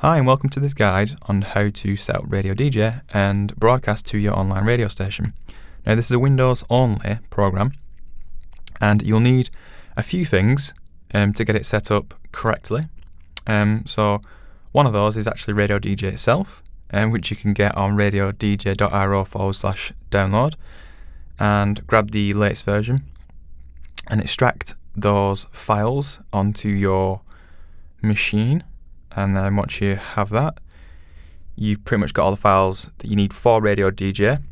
Hi and welcome to this guide on how to set up RadioDJ and broadcast to your online radio station. Now this is a Windows only program and you'll need a few things to get it set up correctly. So one of those is actually RadioDJ itself, which you can get on radiodj.io/download, and grab the latest version and extract those files onto your machine. And then once you have that, you've pretty much got all the files that you need for RadioDJ.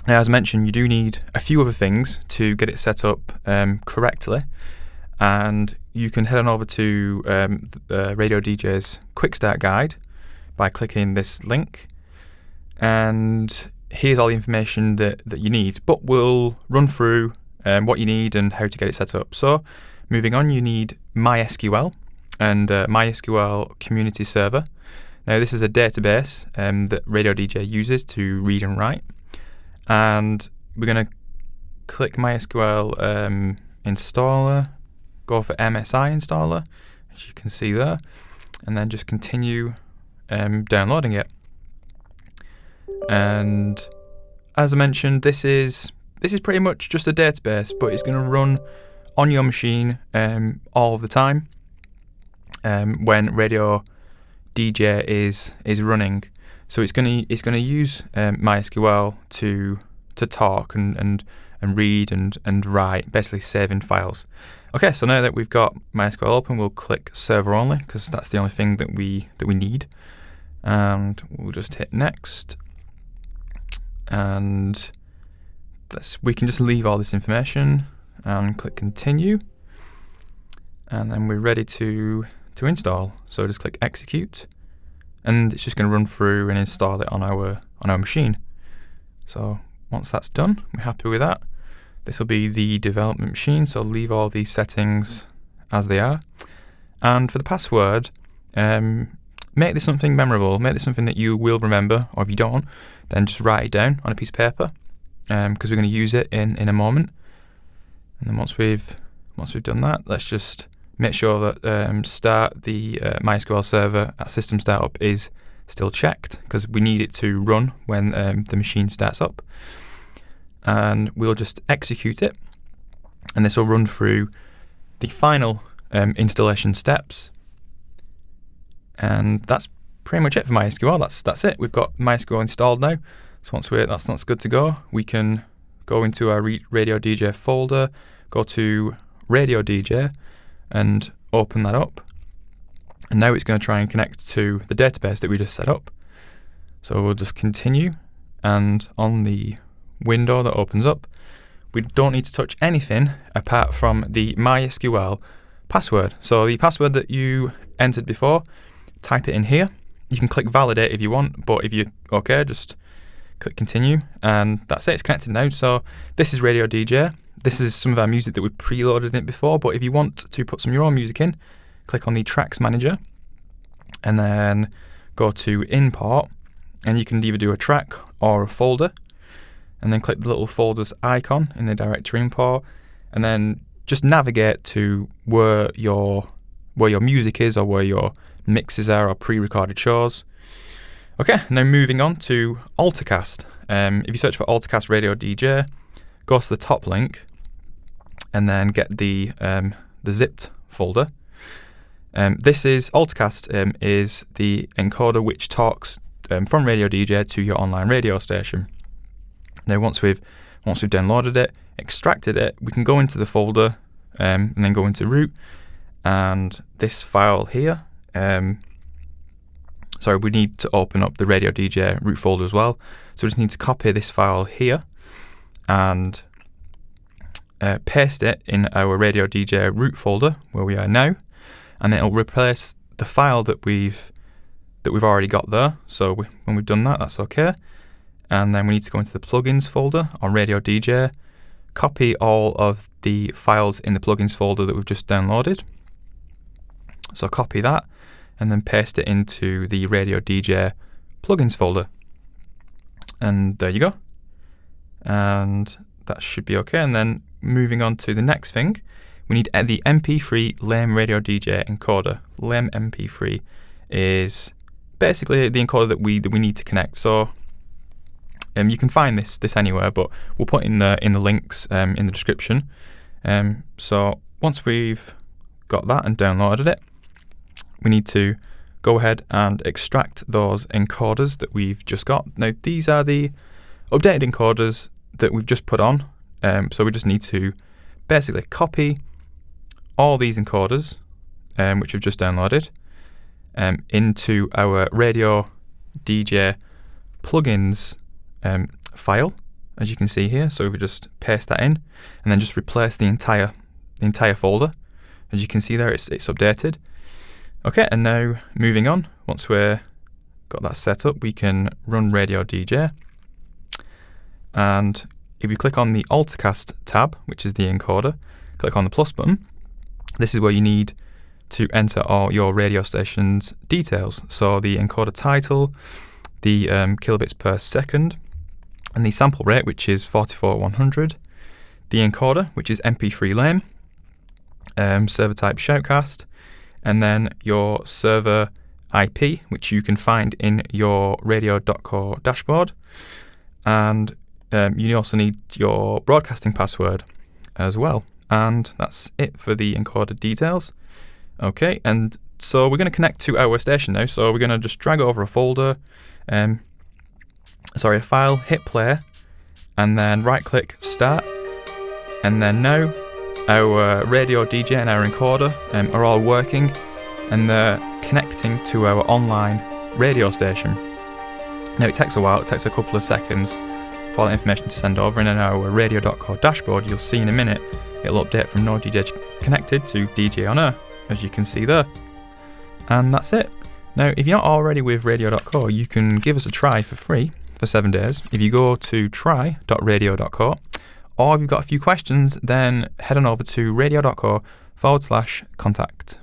Now, as mentioned, you do need a few other things to get it set up correctly. And you can head on over to RadioDJ's Quick Start Guide by clicking this link. And here's all the information that you need. But we'll run through what you need and how to get it set up. So, moving on, you need MySQL and MySQL Community Server. Now this is a database that RadioDJ uses to read and write, and we're going to click MySQL installer, go for MSI installer, as you can see there, and then just continue downloading it. And as I mentioned, this is pretty much just a database, but it's going to run on your machine all the time. When RadioDJ is running, so it's gonna use MySQL to talk and read and write, basically saving files. Okay, so now that we've got MySQL open, we'll click Server Only because that's the only thing that we need, and we'll just hit Next, and we can just leave all this information and click Continue, and then we're ready to install. So just click Execute, and it's just going to run through and install it on our machine. So once that's done, we're happy with that. This will be the development machine, so leave all these settings as they are. And for the password, make this something memorable, make this something that you will remember, or if you don't, then just write it down on a piece of paper, because we're going to use it in a moment. And then once we've done that, let's just make sure that start the MySQL server at system startup is still checked, because we need it to run when the machine starts up. And we'll just execute it, and this will run through the final installation steps. And that's pretty much it for MySQL. That's it. We've got MySQL installed now. So once that's good to go, we can go into our RadioDJ folder, go to RadioDJ, and open that up. And now it's going to try and connect to the database that we just set up. So we'll just continue, and on the window that opens up, we don't need to touch anything apart from the MySQL password. So the password that you entered before, type it in here. You can click validate if you want, but if you're okay, just click continue, and that's it. It's connected now. So this is RadioDJ. This is some of our music that we preloaded in it before, but if you want to put some of your own music in, click on the Tracks Manager and then go to Import, and you can either do a track or a folder, and then click the little folders icon in the directory import, and then just navigate to where your music is, or where your mixes are, or pre-recorded shows. Okay, now moving on to AltaCast. If you search for AltaCast RadioDJ, go to the top link, and then get the zipped folder. This is AltaCast, is the encoder which talks from RadioDJ to your online radio station. Now once we've downloaded it, extracted it, we can go into the folder and then go into root, and this file here, we need to open up the RadioDJ root folder as well. So we just need to copy this file here and paste it in our RadioDJ root folder where we are now, and then it'll replace the file that we've already got there. So when we've done that, that's okay. And then we need to go into the plugins folder on RadioDJ, copy all of the files in the plugins folder that we've just downloaded. So copy that and then paste it into the RadioDJ plugins folder. And there you go. And that should be okay. And then moving on to the next thing, we need the MP3 lame RadioDJ encoder. Lame MP3 is basically the encoder that we need to connect. So you can find this anywhere, but we'll put in the links in the description. So once we've got that and downloaded it, we need to go ahead and extract those encoders that we've just got. Now these are the updated encoders that we've just put on. So we just need to basically copy all these encoders, which we've just downloaded, into our RadioDJ plugins file, as you can see here. So we just paste that in, and then just replace the entire folder. As you can see there, it's updated. Okay, and now moving on. Once we've got that set up, we can run RadioDJ, and if you click on the AltaCast tab, which is the encoder, click on the plus button. This is where you need to enter all your radio station's details. So the encoder title, the kilobits per second, and the sample rate, which is 44100, the encoder, which is MP3 lane, server type shoutcast, and then your server IP, which you can find in your Radio.co dashboard, and you also need your broadcasting password as well. And that's it for the encoder details. Okay, and so we're going to connect to our station now. So we're going to just drag over a folder, a file, hit play, and then right click start. And then now our RadioDJ and our encoder are all working, and they're connecting to our online radio station. Now it takes a while, it takes a couple of seconds for that information to send over, and in our Radio.co dashboard you'll see in a minute it'll update from no DJ connected to DJ on air, as you can see there. And that's it. Now if you're not already with Radio.co, you can give us a try for free for 7 days. If you go to try.radio.co, or if you've got a few questions, then head on over to radio.co/contact.